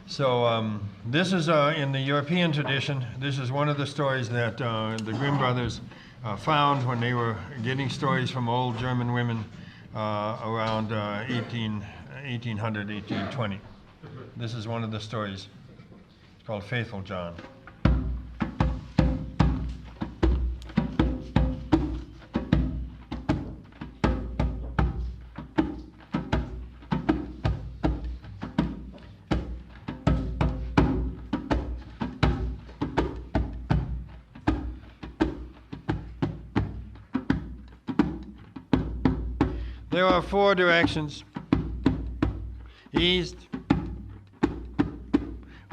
So this is in the European tradition. This is one of the stories that the Grimm Brothers found when they were getting stories from old German women around 1800, 1820. This is one of the stories. It's called Faithful John. There are 4 directions: east,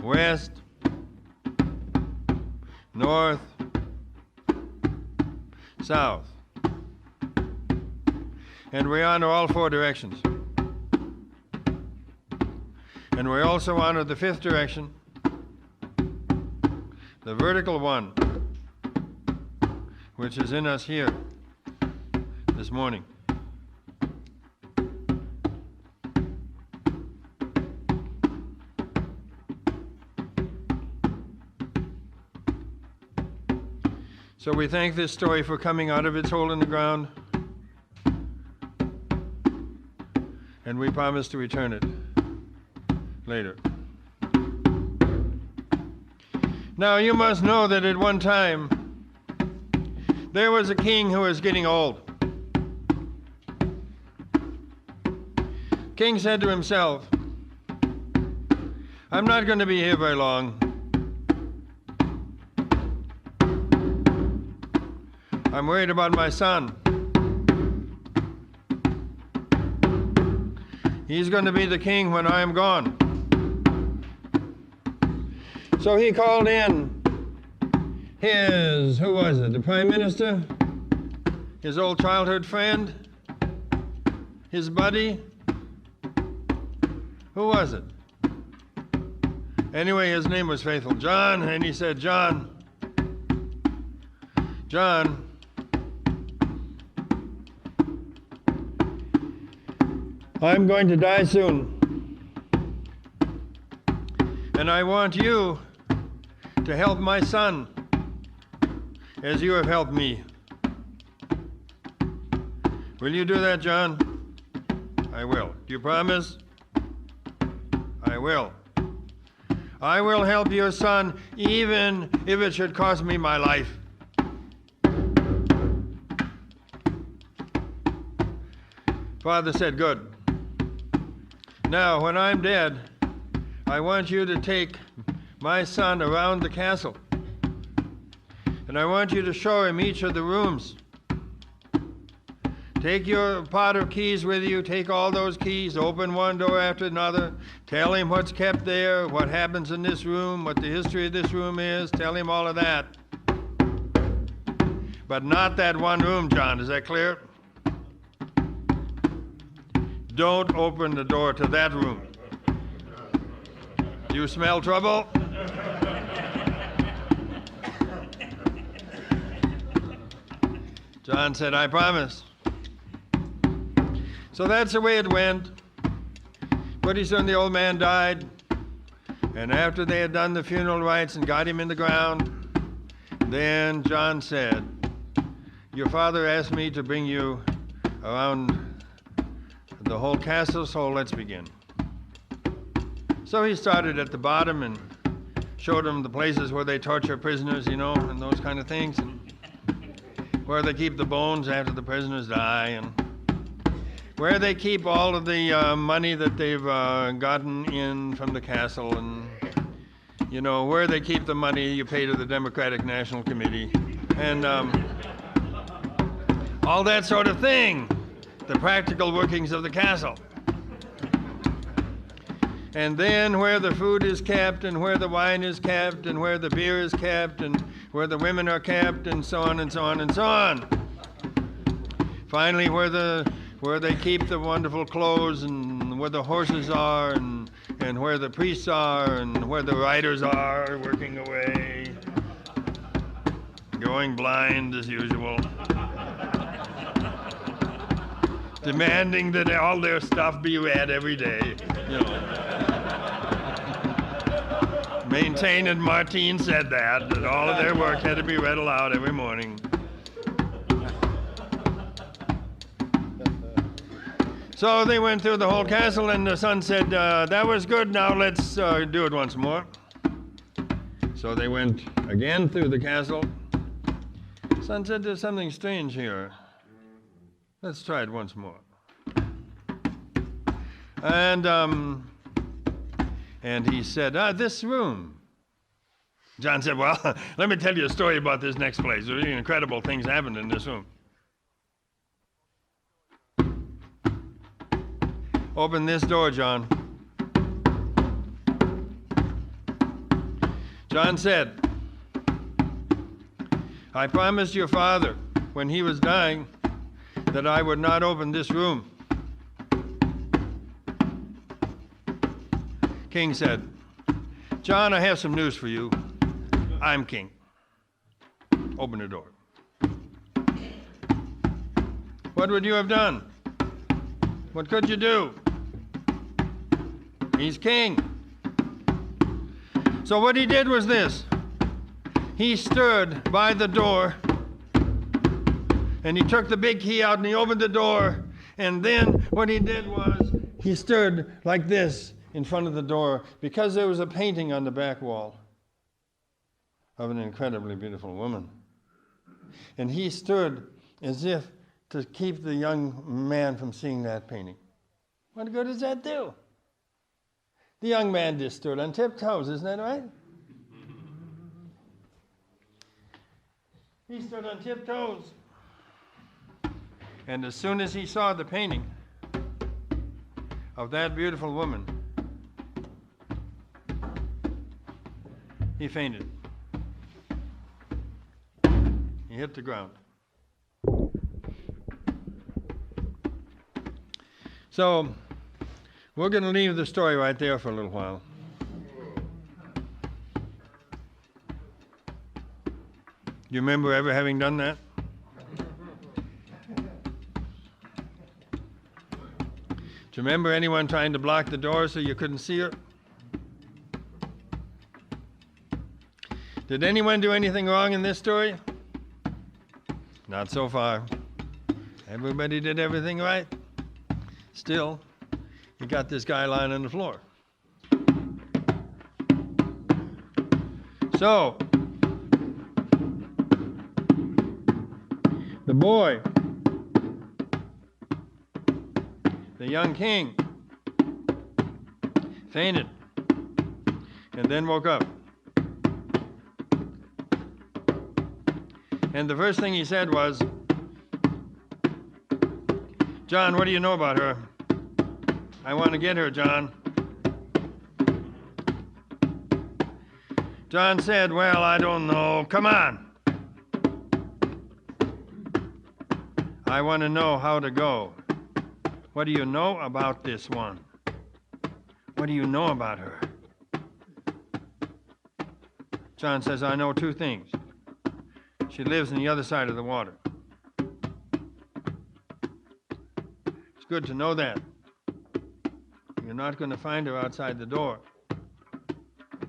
west, north, south. And we honor all 4 directions. And we also honor the 5th direction, the vertical one, which is in us here this morning. So we thank this story for coming out of its hole in the ground, and we promise to return it later. Now you must know that at one time there was a king who was getting old. King said to himself, "I'm not going to be here very long. I'm worried about my son. He's going to be the king when I am gone." So he called in his, who was it, the prime minister? His old childhood friend? His buddy? Who was it? Anyway, his name was Faithful John, and he said, John, I'm going to die soon, and I want you to help my son as you have helped me. Will you do that, John? I will. Do you promise? I will. I will help your son even if it should cost me my life. Father said, good. Now, when I'm dead, I want you to take my son around the castle, and I want you to show him each of the rooms. Take your pot of keys with you, take all those keys, open one door after another, tell him what's kept there, what happens in this room, what the history of this room is, tell him all of that. But not that one room, John, is that clear? Don't open the door to that room. Do you smell trouble? John said, I promise. So that's the way it went. Pretty soon the old man died, and after they had done the funeral rites and got him in the ground, then John said, your father asked me to bring you around the whole castle, so let's begin. So he started at the bottom and showed them the places where they torture prisoners, you know, and those kind of things, and where they keep the bones after the prisoners die, and where they keep all of the money that they've gotten in from the castle, and, you know, where they keep the money you pay to the Democratic National Committee, and all that sort of thing. The practical workings of the castle. And then where the food is kept, and where the wine is kept, and where the beer is kept, and where the women are kept, and so on and so on and so on. Finally, where they keep the wonderful clothes, and where the horses are, and where the priests are, and where the riders are working away, going blind as usual. Demanding that all their stuff be read every day, you know. Maintain and Martine said that all of their work had to be read aloud every morning. So they went through the whole castle, and the son said, that was good, now let's do it once more. So they went again through the castle. Son said, there's something strange here. Let's try it once more. And he said, this room. John said, well, let me tell you a story about this next place. Really incredible things happened in this room. Open this door, John. John said, I promised your father when he was dying that I would not open this room. King said, John, I have some news for you. I'm king. Open the door. What would you have done? What could you do? He's king. So what he did was this. He stood by the door, and he took the big key out and he opened the door, and then what he did was he stood like this in front of the door because there was a painting on the back wall of an incredibly beautiful woman. And he stood as if to keep the young man from seeing that painting. What good does that do? The young man just stood on tiptoes, isn't that right? He stood on tiptoes. And as soon as he saw the painting of that beautiful woman, he fainted. He hit the ground. So, we're going to leave the story right there for a little while. Do you remember ever having done that? Do you remember anyone trying to block the door so you couldn't see her? Did anyone do anything wrong in this story? Not so far. Everybody did everything right. Still, you got this guy lying on the floor. So, the boy, the young king, fainted and then woke up. And the first thing he said was, John, what do you know about her? I want to get her, John. John said, well, I don't know. Come on. I want to know how to go. What do you know about this one? What do you know about her? John says, I know two things. She lives on the other side of the water. It's good to know that. You're not going to find her outside the door.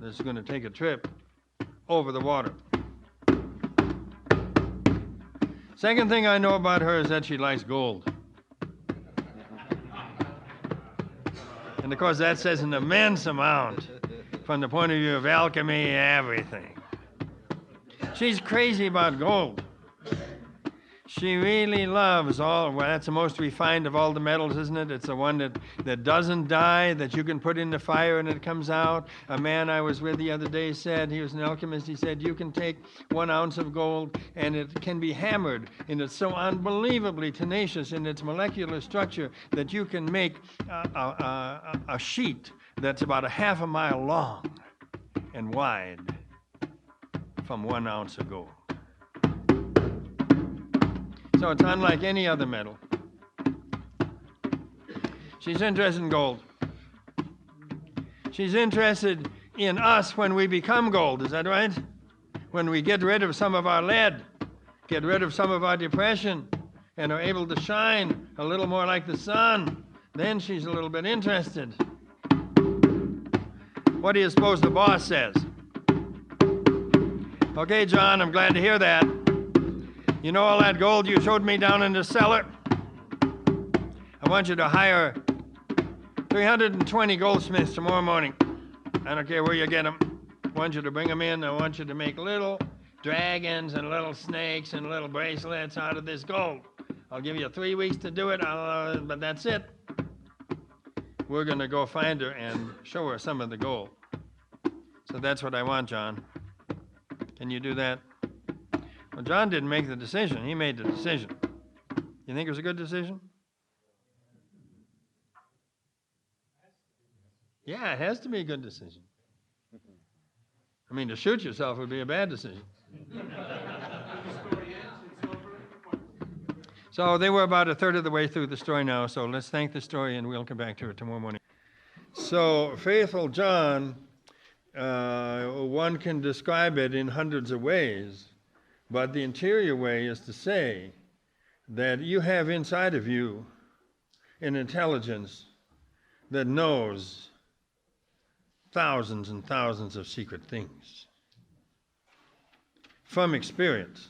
This is going to take a trip over the water. Second thing I know about her is that she likes gold. And of course that says an immense amount from the point of view of alchemy, everything. She's crazy about gold. She really loves all, well, that's the most refined of all the metals, isn't it? It's the one that doesn't die, that you can put in the fire and it comes out. A man I was with the other day said, he was an alchemist, he said, you can take 1 ounce of gold and it can be hammered, and it's so unbelievably tenacious in its molecular structure that you can make a sheet that's about a half a mile long and wide from 1 ounce of gold. So it's unlike any other metal. She's interested in gold. She's interested in us when we become gold, is that right? When we get rid of some of our lead, get rid of some of our depression, and are able to shine a little more like the sun, then she's a little bit interested. What do you suppose the boss says? Okay, John, I'm glad to hear that. You know all that gold you showed me down in the cellar? I want you to hire 320 goldsmiths tomorrow morning. I don't care where you get them. I want you to bring them in. I want you to make little dragons and little snakes and little bracelets out of this gold. I'll give you 3 weeks to do it, but that's it. We're going to go find her and show her some of the gold. So that's what I want, John. Can you do that? Well, John didn't make the decision. He made the decision. You think it was a good decision? Yeah, it has to be a good decision. I mean, to shoot yourself would be a bad decision. So they were about a third of the way through the story now, so let's thank the story and we'll come back to it tomorrow morning. So faithful John, one can describe it in hundreds of ways, but the interior way is to say that you have inside of you an intelligence that knows thousands and thousands of secret things from experience,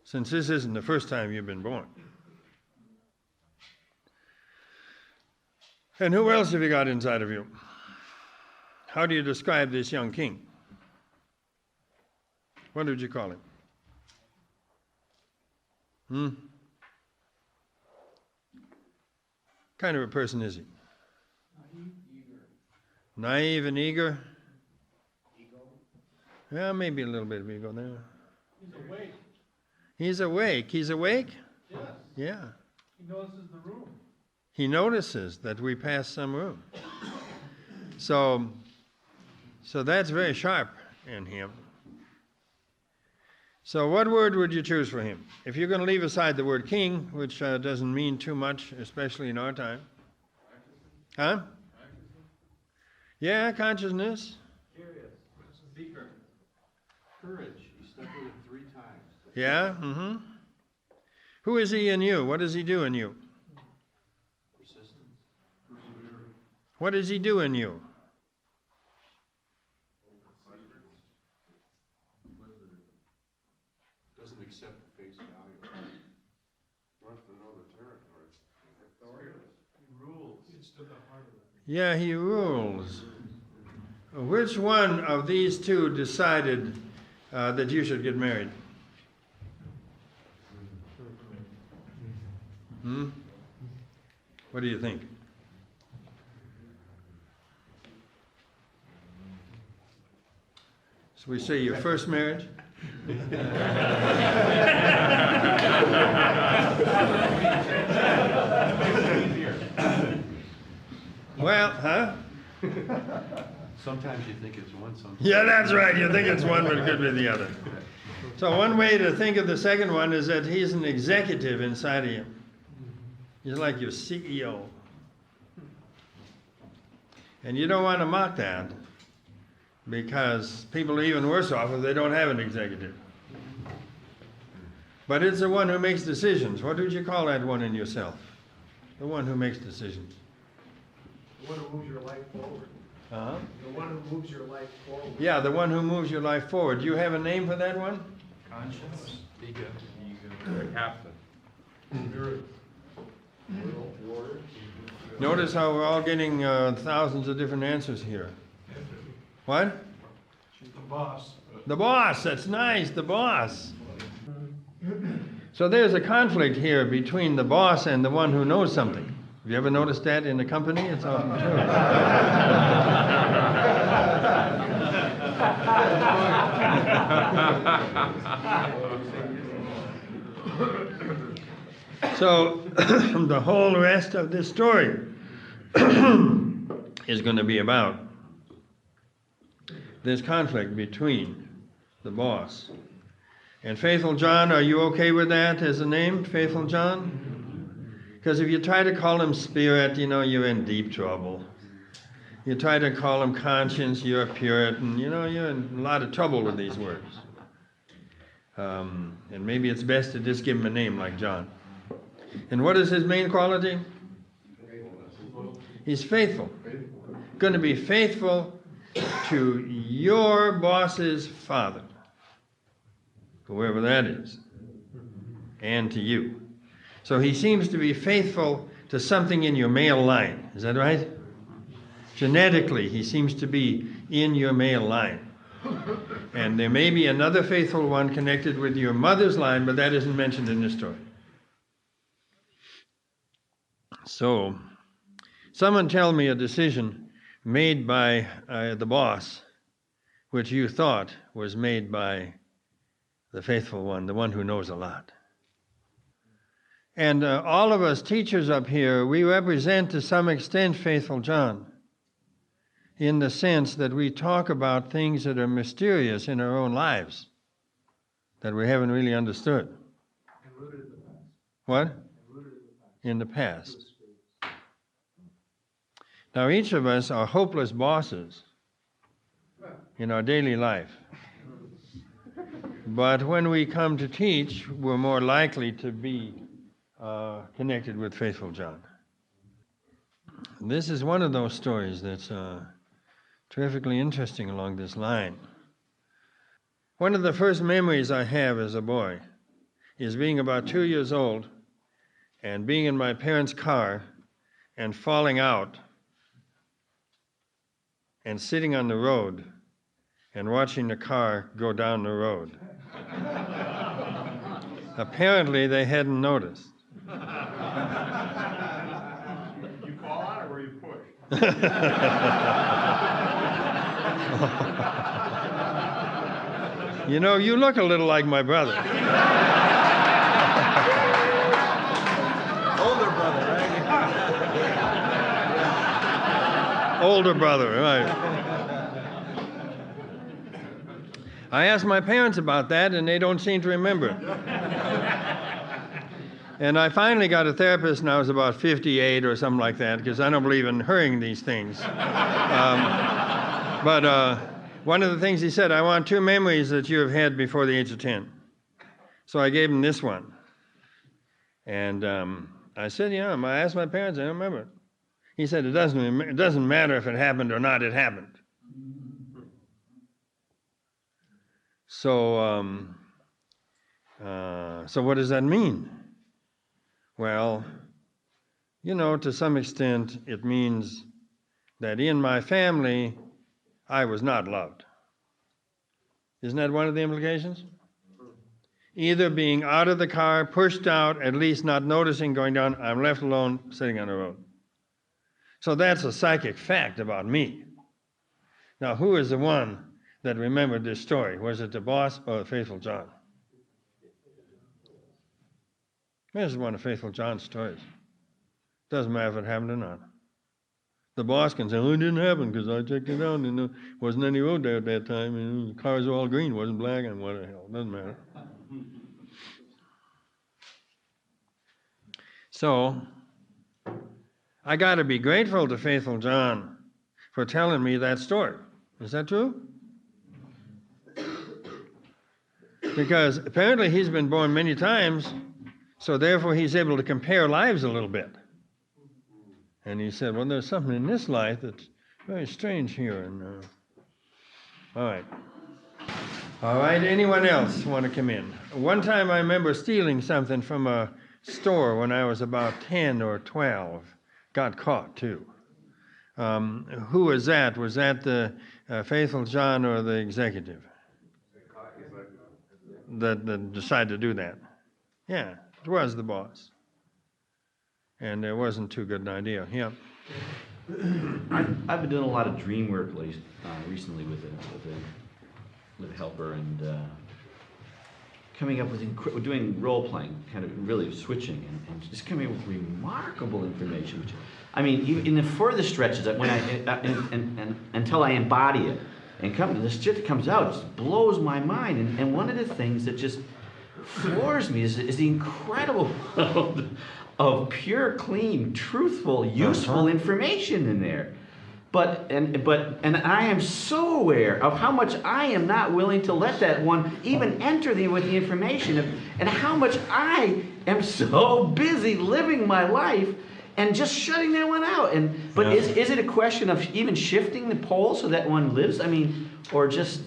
since this isn't the first time you've been born. And who else have you got inside of you? How do you describe this young king? What would you call him? Kind of a person is he? Naive and eager? Ego? Yeah, maybe a little bit of ego there. He's awake. He's awake. He's awake? Yes. Yeah. He notices the room. He notices that we pass some room. So that's very sharp in him. So what word would you choose for him? If you're going to leave aside the word king, which doesn't mean too much, especially in our time. Huh? Yeah, consciousness. Curious. Seeker. Courage. He stuck with it 3 times. Yeah, mm-hmm. Who is he in you? What does he do in you? Persistence. Perseverance. What does he do in you? Doesn't accept the face value. Wants to know the territory. Authority. He rules. It's to the heart of it. Yeah, he rules. Which one of these two decided that you should get married? What do you think? So we say your first marriage? Well, huh? Sometimes you think it's one, sometimes. Yeah, that's right. You think it's one, but it could be the other. So one way to think of the second one is that he's an executive inside of you. He's like your CEO. And you don't want to mock that, because people are even worse off if they don't have an executive. But it's the one who makes decisions. What would you call that one in yourself? The one who makes decisions. The one who moves your life forward. Uh-huh. The one who moves your life forward. Yeah, the one who moves your life forward. Do you have a name for that one? Conscience. Ego. Captain. Spirit. Water. Notice how we're all getting thousands of different answers here. What? She's the boss. The boss. That's nice. The boss. So there's a conflict here between the boss and the one who knows something. Have you ever noticed that in a company? It's often true. So the whole rest of this story is going to be about this conflict between the boss. And Faithful John, are you okay with that as a name, Faithful John? Because if you try to call him Spirit, you know, you're in deep trouble. You try to call him Conscience, you're a Puritan. You know, you're in a lot of trouble with these words. And maybe it's best to just give him a name like John. And what is his main quality? He's faithful. Going to be faithful to your boss's father. whoever that is, and to you. So he seems to be faithful to something in your male line. Is that right? Genetically, he seems to be in your male line. And there may be another faithful one connected with your mother's line, but that isn't mentioned in this story. So, someone tell me a decision made by the boss, which you thought was made by the faithful one, the one who knows a lot. And all of us teachers up here, we represent to some extent faithful John, in the sense that we talk about things that are mysterious in our own lives, that we haven't really understood. And rooted in the past. What? And rooted In the past. Now, each of us are hopeless bosses in our daily life. But when we come to teach, we're more likely to be connected with faithful John. This is one of those stories that's terrifically interesting along this line. One of the first memories I have as a boy is being about 2 years old and being in my parents' car and falling out and sitting on the road and watching the car go down the road. Apparently, they hadn't noticed. You call out or were you pushed? You know, you look a little like my brother. Older brother, right? Older brother, right. I asked my parents about that, and they don't seem to remember it. And I finally got a therapist, and I was about 58 or something like that, because I don't believe in hearing these things. But one of the things he said, I want 2 memories that you have had before the age of 10. So I gave him this one. And I said, I asked my parents, I don't remember it. He said, it doesn't matter if it happened or not, it happened. So what does that mean? Well, to some extent, it means that in my family, I was not loved. Isn't that one of the implications? Either being out of the car, pushed out, at least not noticing going down, I'm left alone sitting on the road. So that's a psychic fact about me. Now, who is the one that remembered this story? Was it the boss or the faithful John? This is one of faithful John's stories. Doesn't matter if it happened or not. The boss can say, it didn't happen because I checked it out and there wasn't any road there at that time and the cars were all green, wasn't black, and what the hell, doesn't matter. So, I got to be grateful to faithful John for telling me that story. Is that true? Because apparently he's been born many times, so therefore he's able to compare lives a little bit. And he said, well, there's something in this life that's very strange here. And all right, anyone else want to come in? One time I remember stealing something from a store when I was about 10 or 12. Got caught, too. Who was that? Was that the faithful John or the executive that decided to do that? Yeah, it was the boss. And it wasn't too good an idea. Yeah. I've been doing a lot of dream work recently with a helper and coming up with doing role playing, kind of really switching and just coming up with remarkable information. Which, I mean, even in the furthest stretches, when until I embody it and the shit that comes out just blows my mind. And one of the things that just floors me is the incredible of pure, clean, truthful, useful information in there. But I am so aware of how much I am not willing to let that one even enter with the information and how much I am so busy living my life and just shutting that one out. But is it a question of even shifting the pole so that one lives? I mean, or just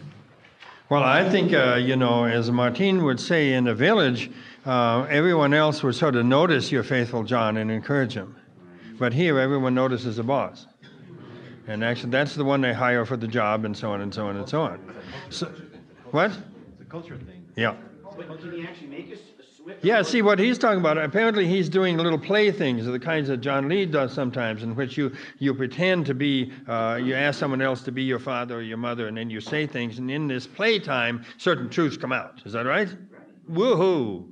Well, I think, as Martine would say, in the village, everyone else would sort of notice your faithful John and encourage him. But here, everyone notices the boss. And actually, that's the one they hire for the job, and so on and so on and so on. So, what? It's a culture thing. Yeah. But can he actually make a switch? Yeah, see what he's talking about. Apparently he's doing little play things, the kinds that John Lee does sometimes, in which you pretend to be, you ask someone else to be your father or your mother, and then you say things, and in this playtime, certain truths come out. Is that right? Woohoo!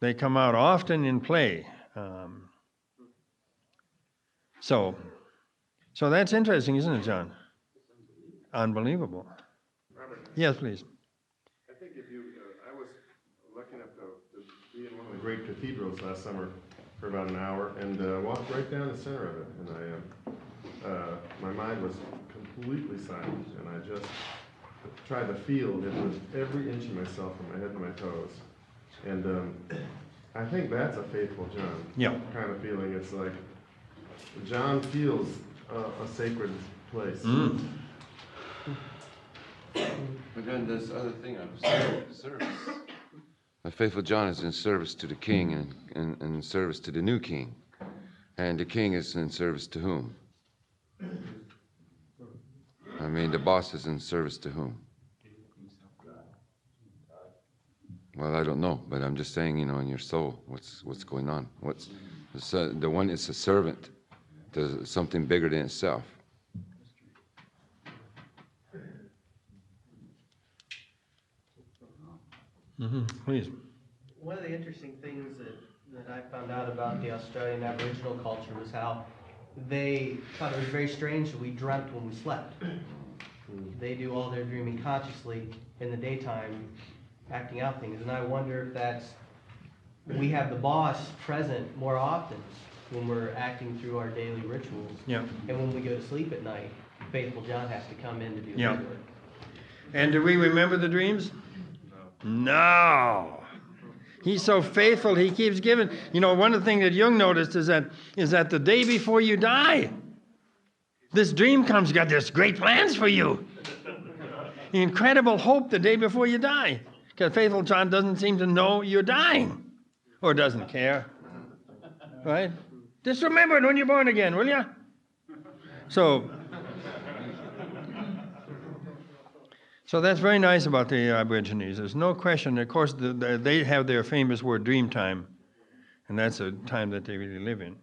They come out often in play. So that's interesting, isn't it, John? Unbelievable. Robert, Yes, please. I think if you, I was lucky enough to be in one of the great cathedrals last summer for about an hour and walked right down the center of it. And my mind was completely silent, and I just tried to feel it with every inch of myself from my head to my toes. And I think that's a faithful John. Yeah. Kind of feeling. It's like John feels a sacred place. Mm. But then this other thing of service. A faithful John is in service to the king and in service to the new king. And the king is in service to whom? I mean, the boss is in service to whom? Well, I don't know, but I'm just saying, in your soul, what's going on? The one is a servant to something bigger than itself. Mm-hmm. Please. One of the interesting things that I found out about the Australian Aboriginal culture was how they thought it was very strange that we dreamt when we slept. They do all their dreaming consciously in the daytime, acting out things. And I wonder if we have the boss present more often when we're acting through our daily rituals. Yeah. And when we go to sleep at night, faithful John has to come in to do Yeah. his work. And do we remember the dreams? No. He's so faithful, he keeps giving. One of the things that Jung noticed is that the day before you die, this dream comes, got this great plans for you. Incredible hope the day before you die. Because faithful John doesn't seem to know you're dying. Or doesn't care. Right? Just remember it when you're born again, will you? So that's very nice about the Aborigines. There's no question. Of course, they have their famous word, dream time, and that's a time that they really live in.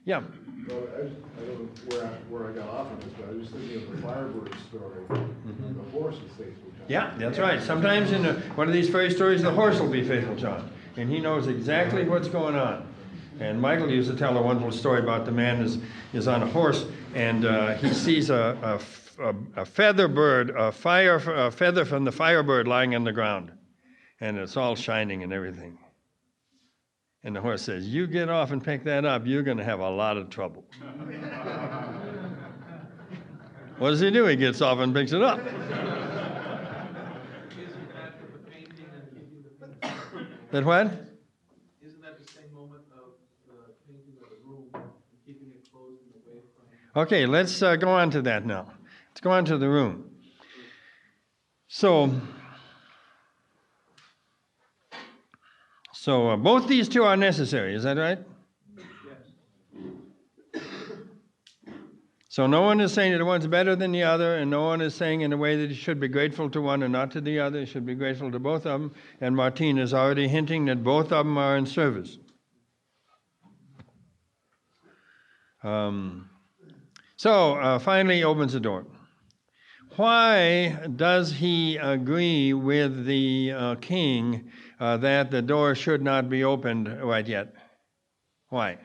Yeah. Well, I don't know where I got off on this, but I was thinking of the Firebird story. Mm-hmm. The horse is faithful John. Yeah, that's right. Sometimes in one of these fairy stories, the horse will be faithful John, and he knows exactly what's going on. And Michael used to tell a wonderful story about the man is on a horse, and he sees a feather bird, a feather from the firebird lying on the ground, and it's all shining and everything. And the horse says, "You get off and pick that up, you're going to have a lot of trouble." What does he do? He gets off and picks it up. Isn't that for the painting and keeping the things? That what? Isn't that the same moment of the painting of the room and keeping it closed and away from? Okay, let's go on to that now. Let's go on to the room. So both these two are necessary, is that right? Yes. So no one is saying that one's better than the other, and no one is saying in a way that you should be grateful to one and not to the other. You should be grateful to both of them. And Martine is already hinting that both of them are in service. Finally he opens the door. Why does he agree with the king that the door should not be opened right yet? Why?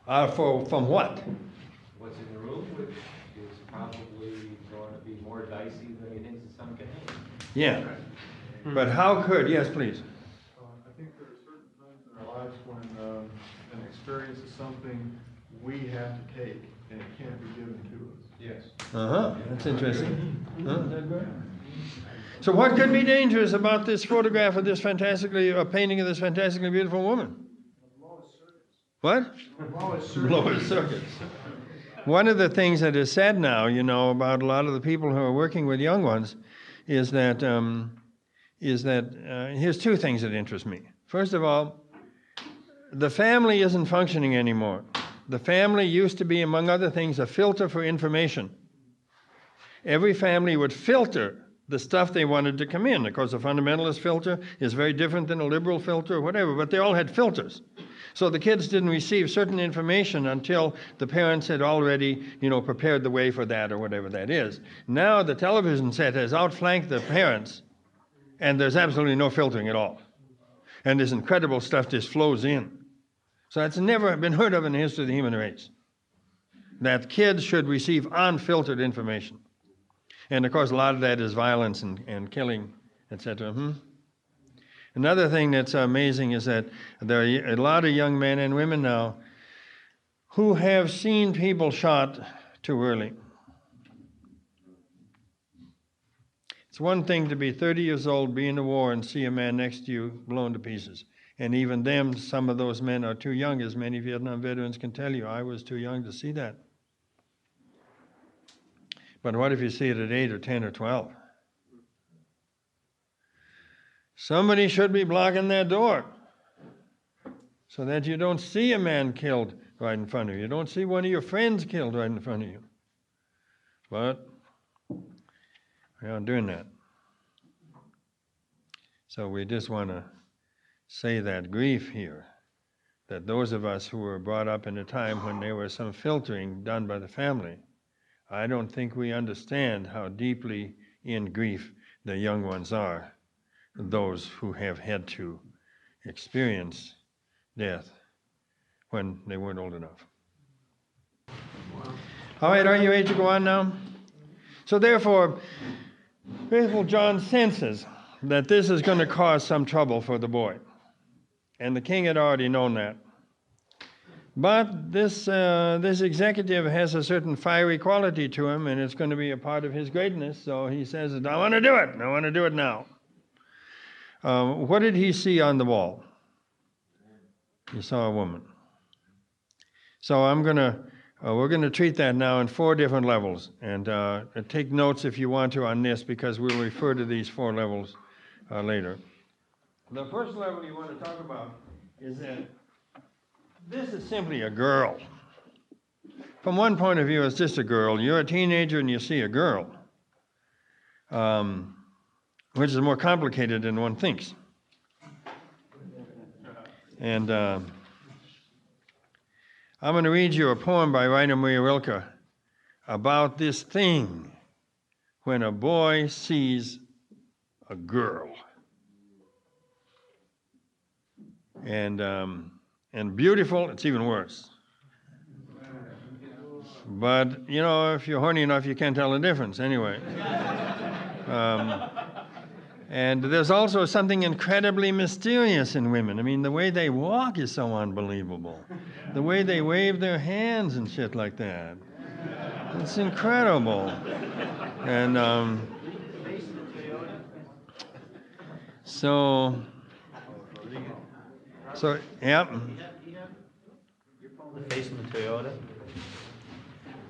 From what? What's in the room, which is probably going to be more dicey than he thinks the sun can handle. Yeah. But how could, yes, please. I think there are certain times in our lives when an experience is something we have to take, and it can't be given to us. Yes. Uh-huh. That's interesting. Is that good? So what could be dangerous about this photograph of this painting of this fantastically beautiful woman? What? Lower circuits. One of the things that is said now, about a lot of the people who are working with young ones is that here's two things that interest me. First of all, the family isn't functioning anymore. The family used to be, among other things, a filter for information. Every family would filter the stuff they wanted to come in. Of course, a fundamentalist filter is very different than a liberal filter or whatever, but they all had filters. So the kids didn't receive certain information until the parents had already, prepared the way for that or whatever that is. Now the television set has outflanked the parents, and there's absolutely no filtering at all. And this incredible stuff just flows in. So that's never been heard of in the history of the human race, that kids should receive unfiltered information. And of course, a lot of that is violence and killing, etc. Another thing that's amazing is that there are a lot of young men and women now who have seen people shot too early. It's one thing to be 30 years old, be in a war, and see a man next to you blown to pieces. And even them, some of those men are too young, as many Vietnam veterans can tell you. I was too young to see that. But what if you see it at 8 or 10 or 12? Somebody should be blocking that door so that you don't see a man killed right in front of you. You don't see one of your friends killed right in front of you. But we aren't doing that. So we just want to say that grief here, that those of us who were brought up in a time when there was some filtering done by the family, I don't think we understand how deeply in grief the young ones are, those who have had to experience death when they weren't old enough. All right, are you ready to go on now? So therefore, faithful John senses that this is going to cause some trouble for the boy. And the king had already known that. But this executive has a certain fiery quality to him, and it's going to be a part of his greatness. So he says, I want to do it. I want to do it now. What did he see on the wall? He saw a woman. So we're going to treat that now in 4 different levels. And take notes if you want to on this, because we'll refer to these 4 levels later. The first level you want to talk about is that this is simply a girl. From one point of view, it's just a girl. You're a teenager and you see a girl, which is more complicated than one thinks. And I'm going to read you a poem by Rainer Maria Rilke about this thing when a boy sees a girl. And beautiful, it's even worse. But, if you're horny enough, you can't tell the difference anyway. And there's also something incredibly mysterious in women. I mean, the way they walk is so unbelievable. The way they wave their hands and shit like that. It's incredible. And so, yeah. Your phone is facing the Toyota.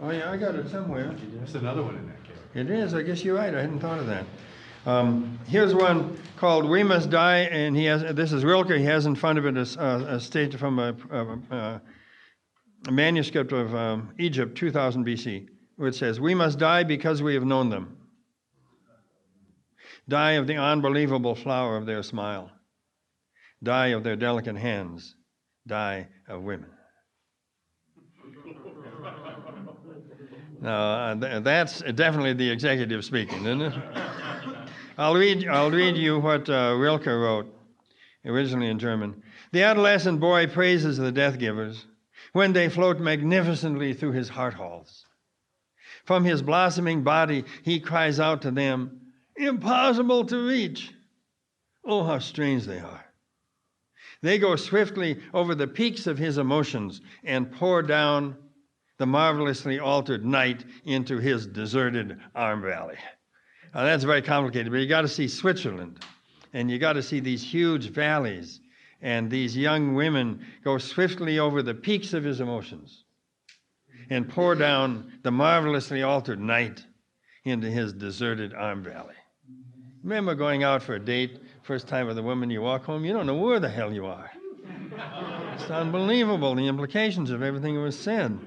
Oh, yeah, I got it somewhere. There's another one in that case. It is. I guess you're right. I hadn't thought of that. Here's one called "We Must Die," and this is Rilke. He has in front of it a state from a manuscript of Egypt, 2000 BC, where it says, "We must die because we have known them. Die of the unbelievable flower of their smile. Die of their delicate hands. Die of women." Now, that's definitely the executive speaking, isn't it? I'll read you what Rilke wrote, originally in German. "The adolescent boy praises the death givers when they float magnificently through his heart halls. From his blossoming body, he cries out to them, 'Impossible to reach!' Oh, how strange they are. They go swiftly over the peaks of his emotions and pour down the marvelously altered night into his deserted arm valley." Now, that's very complicated, but you got to see Switzerland, and you got to see these huge valleys And these young women go swiftly over the peaks of his emotions and pour down the marvelously altered night into his deserted arm valley. Remember going out for a date, first time with a woman, you walk home, you don't know where the hell you are. It's unbelievable, the implications of everything that was said.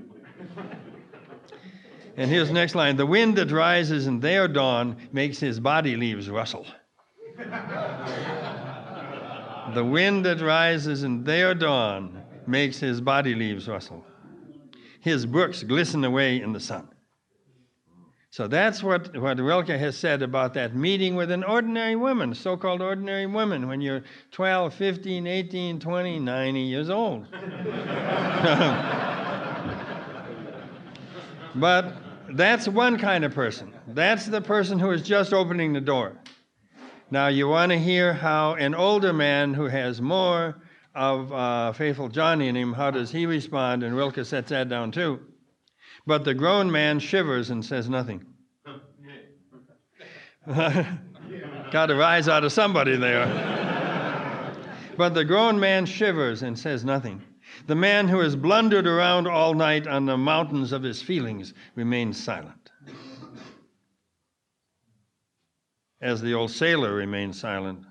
And here's the next line. The wind that rises in their dawn makes his body leaves rustle. The wind that rises in their dawn makes his body leaves rustle. His brooks glisten away in the sun. So that's what Rilke has said about that meeting with an ordinary woman, so-called ordinary woman, when you're 12, 15, 18, 20, 90 years old. But that's one kind of person. That's the person who is just opening the door. Now you want to hear how an older man who has more of Faithful John in him, how does he respond? And Rilke sets that down too. But the grown man shivers and says nothing. Got to rise out of somebody there. But the grown man shivers and says nothing. The man who has blundered around all night on the mountains of his feelings remains silent. As the old sailor remains silent.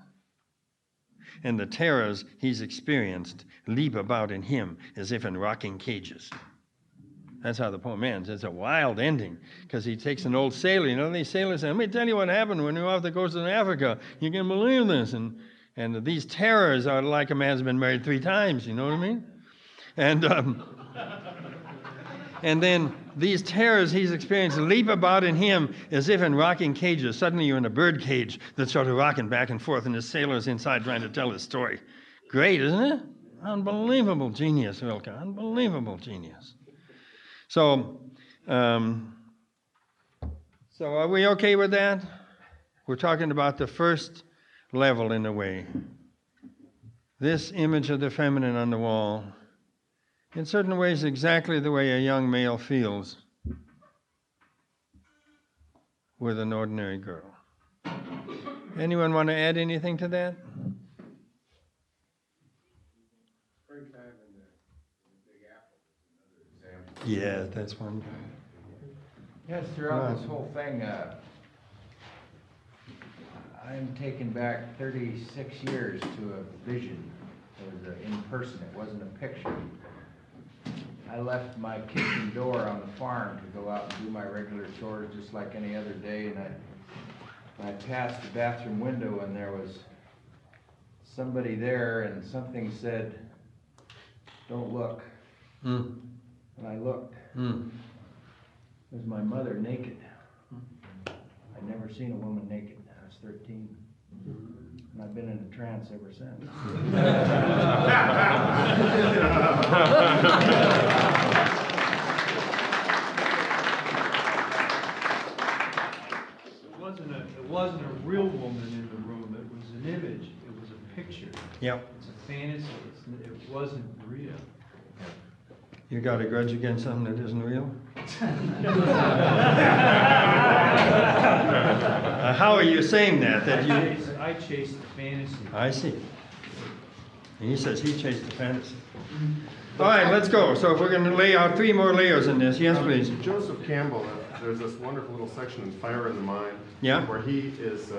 And the terrors he's experienced leap about in him as if in rocking cages. That's how the poem ends. It's a wild ending because he takes an old sailor. You know, these sailors say, let me tell you what happened when we were off the coast of Africa. You can believe this. And these terrors are like a man's been married 3 times. You know what I mean? And then these terrors he's experienced leap about in him as if in rocking cages. Suddenly you're in a bird cage that's sort of rocking back and forth, and the sailor's inside trying to tell his story. Great, isn't it? Unbelievable genius, Rilke. Unbelievable genius. So are we okay with that? We're talking about the first level in a way. This image of the feminine on the wall, in certain ways exactly the way a young male feels with an ordinary girl. Anyone want to add anything to that? Yeah, that's one. Yes, throughout this whole thing, I'm taken back 36 years to a vision. It was in person, it wasn't a picture. I left my kitchen door on the farm to go out and do my regular chores just like any other day, and I passed the bathroom window and there was somebody there and something said, "Don't look." And I looked. It was my mother naked. I'd never seen a woman naked. I was 13. And I've been in a trance ever since. It wasn't a real woman in the room. It was an image. It was a picture. Yep. It's a fantasy. It wasn't real. You got a grudge against something that isn't real? How are you saying that? I chased the fantasy. I see. And he says he chased the fantasy. All right, let's go. So if we're going to lay out 3 more layers in this, yes, please. Joseph Campbell, there's this wonderful little section in Fire in the Mind, Yeah. where he is,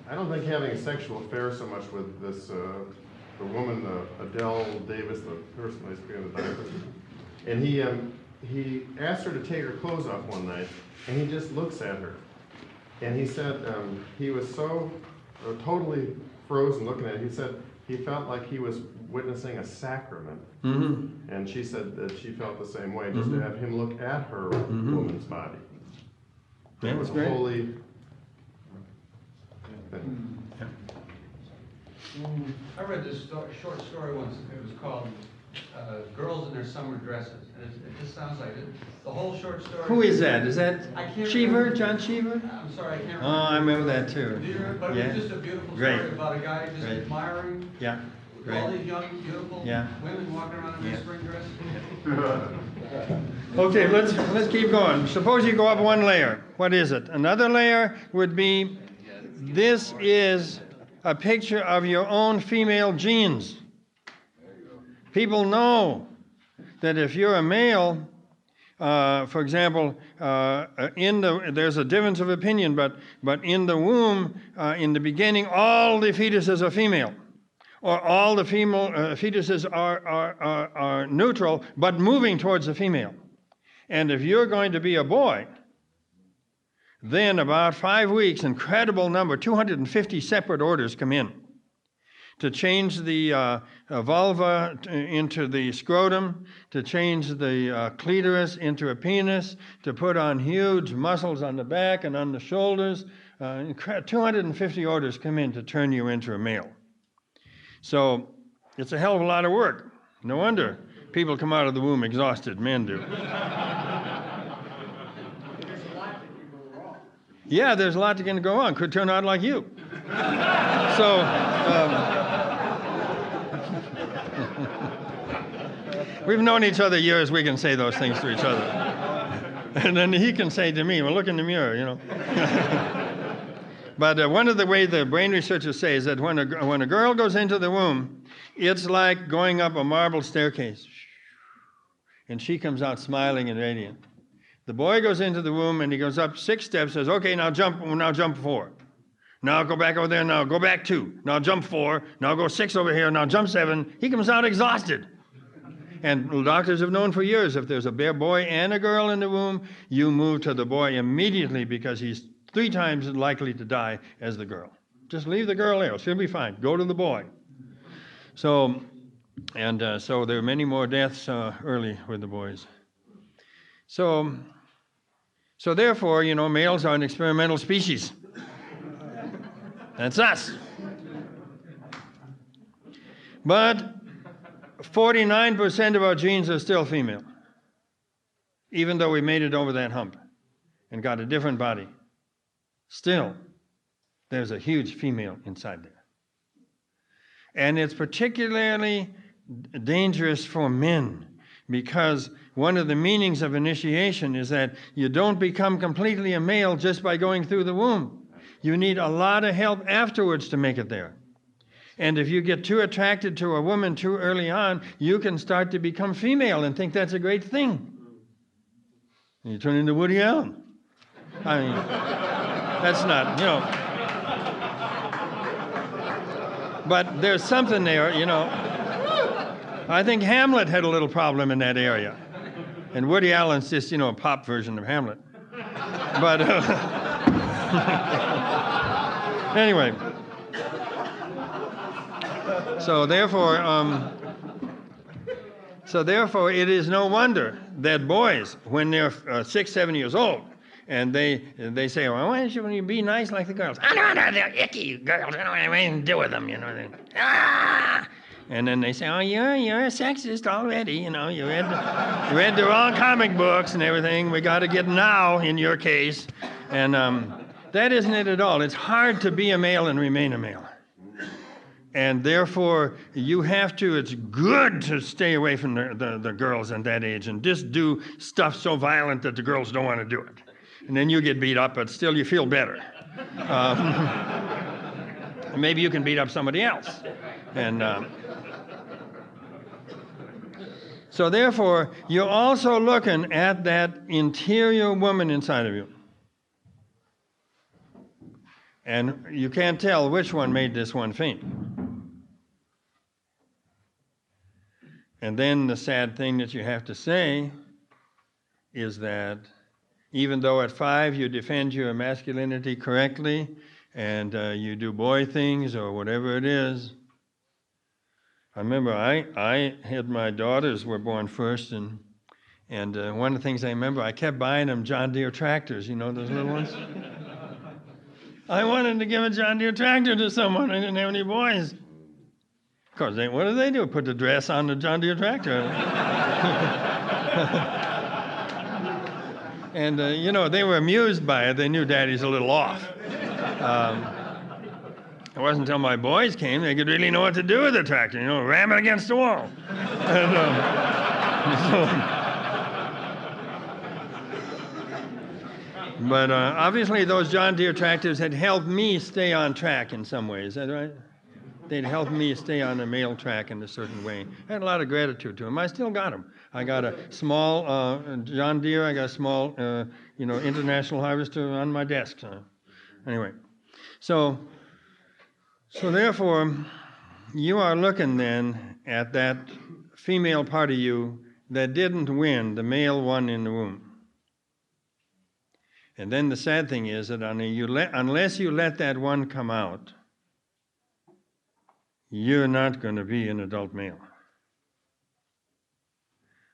I don't think having a sexual affair so much with this, the woman, Adele Davis, the person I speak of the diaper, and he asked her to take her clothes off one night, and he just looks at her, and he said he was so totally frozen looking at it. He said he felt like he was witnessing a sacrament, and she said that she felt the same way, just to have him look at her woman's body. Yeah, It was great. a holy thing. I read this short story once. It was called Girls in Their Summer Dresses. And it just sounds like it. The whole short story. Who is that? Is that I can't Cheever? remember. John Cheever? I'm sorry, I can't remember. Oh, I remember that too. Do you remember? But Yeah. it was just a beautiful Great. story about a guy just Great. admiring Yeah. all Great. these young, beautiful Yeah. women walking around in their Yeah. spring dresses. Okay, let's keep going. Suppose you go up 1 layer. What is it? Another layer would be, this is a picture of your own female genes. People know that if you're a male, for example, there's a difference of opinion, but in the womb, in the beginning, all the fetuses are female, or all the female fetuses are neutral, but moving towards the female. And if you're going to be a boy, then about 5 weeks, incredible number, 250 separate orders come in to change the vulva into the scrotum, to change the clitoris into a penis, to put on huge muscles on the back and on the shoulders. 250 orders come in to turn you into a male. So it's a hell of a lot of work. No wonder people come out of the womb exhausted, men do. Yeah, there's a lot that can go on. Could turn out like you. So, we've known each other years. We can say those things to each other. And then he can say to me, well, look in the mirror, you know. But one of the ways the brain researchers say is that when a girl goes into the womb, it's like going up a marble staircase. And she comes out smiling and radiant. The boy goes into the womb and he goes up 6 steps, says, okay, now jump 4. Now go back over there, now go back 2. Now jump 4, now go 6 over here, now jump 7. He comes out exhausted. And doctors have known for years, if there's a boy and a girl in the womb, you move to the boy immediately because he's 3 times as likely to die as the girl. Just leave the girl there, she'll be fine. Go to the boy. So there are many more deaths early with the boys. So therefore, you know, males are an experimental species. That's us. But 49% of our genes are still female, even though we made it over that hump and got a different body. Still, there's a huge female inside there. And it's particularly dangerous for men, because one of the meanings of initiation is that you don't become completely a male just by going through the womb. You need a lot of help afterwards to make it there. And if you get too attracted to a woman too early on, you can start to become female and think that's a great thing. And you turn into Woody Allen. I mean, that's not, you know. But there's something there, you know. I think Hamlet had a little problem in that area. And Woody Allen's just, you know, a pop version of Hamlet. But anyway. So therefore, it is no wonder that boys, when they're 6, 7 years old, and they say, well, why shouldn't you be nice like the girls? Oh, no, they're icky girls. I don't have anything to do with them, you know. And then they say, oh, you're a sexist already, you know. You read the wrong comic books and everything. We got to get now in your case. And that isn't it at all. It's hard to be a male and remain a male. And therefore, you have to, it's good to stay away from the girls at that age and just do stuff so violent that the girls don't want to do it. And then you get beat up, but still you feel better. Maybe you can beat up somebody else. And so therefore, you're also looking at that interior woman inside of you. And you can't tell which one made this one faint. And then the sad thing that you have to say is that even though at 5 you defend your masculinity correctly and you do boy things or whatever it is, I remember I had my daughters were born first, and one of the things I remember, I kept buying them John Deere tractors, you know, those little ones? I wanted to give a John Deere tractor to someone. I didn't have any boys. Of course, what do they do? Put the dress on the John Deere tractor. And, you know, they were amused by it. They knew Daddy's a little off. It wasn't until my boys came they could really know what to do with the tractor, you know, ram it against the wall. But obviously those John Deere tractors had helped me stay on track in some ways. Is that right? they'd helped me stay on the male track in a certain way. I had a lot of gratitude to them. I still got them. I got a small John Deere. I got a small, International Harvester on my desk. So, anyway, so therefore, you are looking then at that female part of you that didn't win, the male one in the womb. And then the sad thing is that unless you let that one come out, you're not going to be an adult male.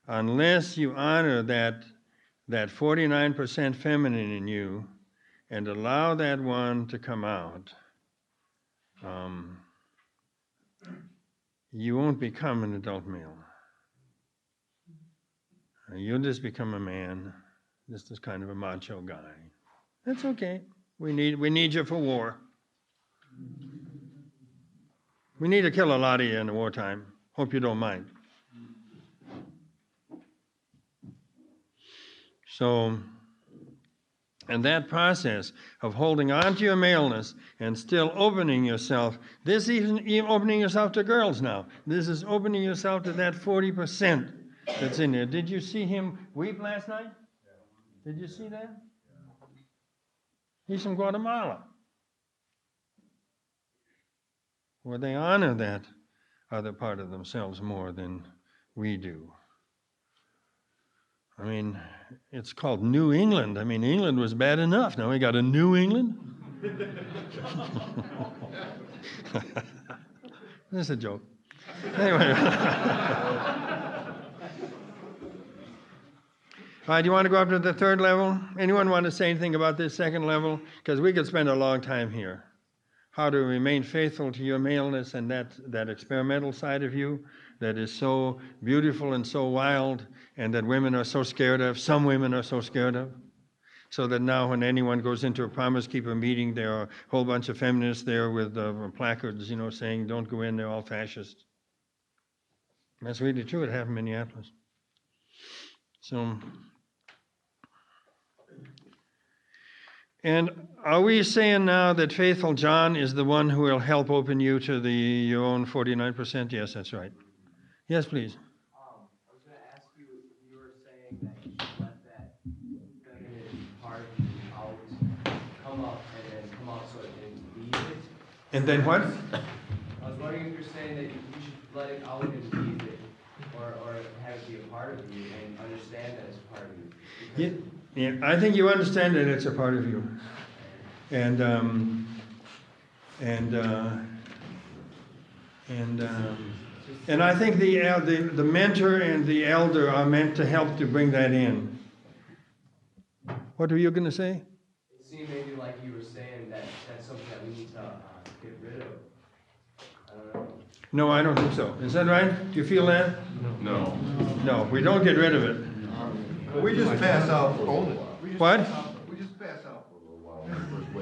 Unless you honor that 49% feminine in you and allow that one to come out, you won't become an adult male. You'll just become a man, just this kind of a macho guy. That's okay. We need you for war. We need to kill a lot of you in the wartime. Hope you don't mind. So, and that process of holding on to your maleness and still opening yourself, this isn't even opening yourself to girls now. This is opening yourself to that 40% that's in there. Did you see him weep last night? Did you see that? He's from Guatemala, where they honor that other part of themselves more than we do. I mean, it's called New England. I mean, England was bad enough. Now we got a New England? This is a joke. Anyway. All right, do you want to go up to the third level? Anyone want to say anything about this second level? Because we could spend a long time here. How to remain faithful to your maleness and that experimental side of you that is so beautiful and so wild and that women are so scared of, some women are so scared of. So that now when anyone goes into a Promise Keeper meeting, there are a whole bunch of feminists there with placards, saying, don't go in, they're all fascists. That's really true. It happened in Minneapolis. So, and are we saying now that faithful John is the one who will help open you to your own 49%? Yes, that's right. Yes, please. I was going to ask you, you were saying that you should let that feminine part of you out, come up, and then come out so it can leave it. And then what? I was wondering if you're saying that you should let it out and leave it, or have it be a part of you and understand that it's a part of you. Yeah, I think you understand that it's a part of you. And I think the mentor and the elder are meant to help to bring that in. What were you going to say? It seemed maybe like you were saying that that's something that we need to get rid of. I don't know. No, I don't think so. Is that right? Do you feel that? No. No, we don't get rid of it. We just pass out for What? We just pass out for a little while.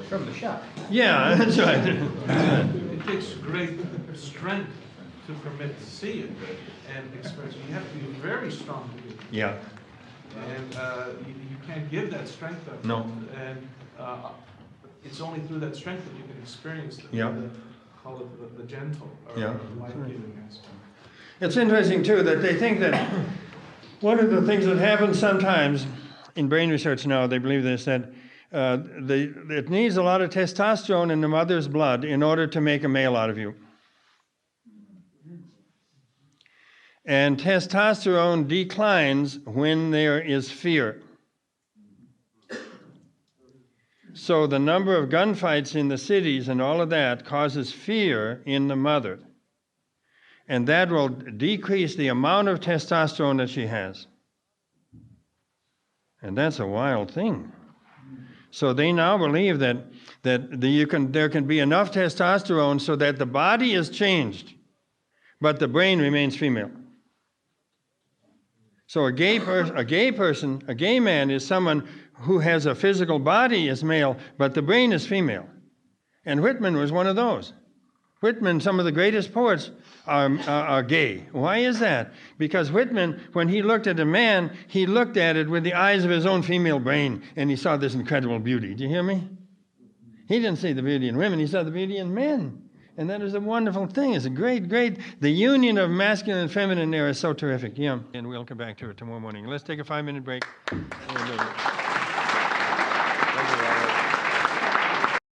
From the shop. Yeah, that's right. It takes great strength to permit to see it and experience it. You have to be very strong to do it. Yeah. And you can't give that strength up. No. And it's only through that strength that you can experience call it the gentle or life-giving aspect. It's interesting, too, that they think that one of the things that happens sometimes in brain research now, they believe this, that it needs a lot of testosterone in the mother's blood in order to make a male out of you. And testosterone declines when there is fear. So the number of gunfights in the cities and all of that causes fear in the mother. And that will decrease the amount of testosterone that she has. And that's a wild thing. So they now believe that there can be enough testosterone so that the body is changed, but the brain remains female. So a gay man is someone who has a physical body as male, but the brain is female. And Whitman was one of those. Whitman, some of the greatest poets are gay. Why is that? Because Whitman, when he looked at a man, he looked at it with the eyes of his own female brain, and he saw this incredible beauty. Do you hear me? He didn't see the beauty in women, he saw the beauty in men. And that is a wonderful thing. It's a great, the union of masculine and feminine there is so terrific. Yeah. And we'll come back to it tomorrow morning. Let's take a 5-minute break.